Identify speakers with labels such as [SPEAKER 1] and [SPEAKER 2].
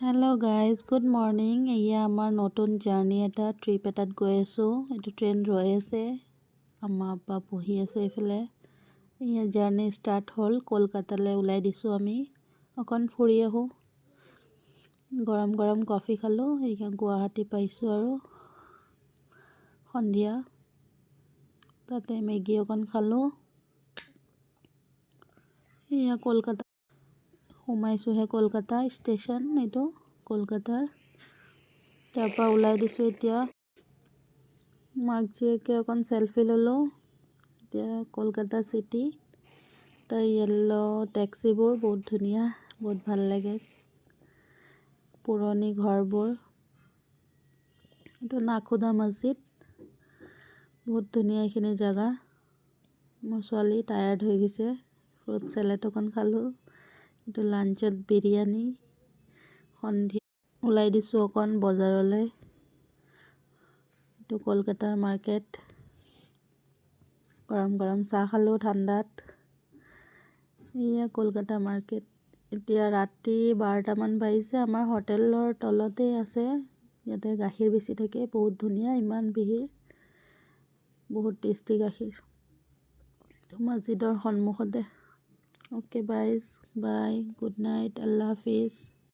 [SPEAKER 1] Hello' guys, good morning. এয়া আমাৰ নতুন জাৰ্ণি ট্ৰিপ এটাত গৈ আছোঁ। এইটো ট্ৰেইন ৰৈ আছে, আমাৰ আব্বা বহি আছে এইফালে। এয়া জাৰ্ণি ষ্টাৰ্ট হ'ল, কলকাতালৈ ওলাই দিছোঁ আমি। অকণ ফুৰি আহোঁ। গৰম গৰম কফি খালোঁ। এয়া গুৱাহাটী পাইছোঁ আৰু সন্ধিয়া। তাতে মেগী অকণ খালোঁ। এয়া কলকাতা সোমাইছোঁহে, কলকাতা ষ্টেচন এইটো কলকাতাৰ। তাৰপৰা ওলাই দিছোঁ এতিয়া। মাক জীয়েকে অকণ চেলফি ল'লোঁ। এতিয়া কলকাতা চিটি, তাৰ য়েল্ল' টেক্সিবোৰ বহুত ধুনীয়া, বহুত ভাল লাগে। পুৰণি ঘৰবোৰ। এইটো নাখোদা মছজিদ, বহুত ধুনীয়া এইখিনি জেগা। মোৰ ছোৱালী টায়াৰ্ড হৈ গৈছে। ফ্ৰুট চেলেড অকণ খালোঁ। এইটো লাঞ্চত বিৰিয়ানী। সন্ধিয়া ওলাই দিছোঁ অকণ বজাৰলৈ। এইটো কলকাতাৰ মাৰ্কেট। গৰম গৰম চাহ খালোঁ ঠাণ্ডাত। এয়া কলকাতা মাৰ্কেট। এতিয়া ৰাতি 12টামান বাজিছে। আমাৰ হোটেলৰ তলতেই আছে। ইয়াতে গাখীৰ বেচি থাকে, বহুত ধুনীয়া, ইমান ভিৰ, বহুত টেষ্টি গাখীৰ। মছজিদৰ সন্মুখতে। Okay bye, good night, Allah Hafiz.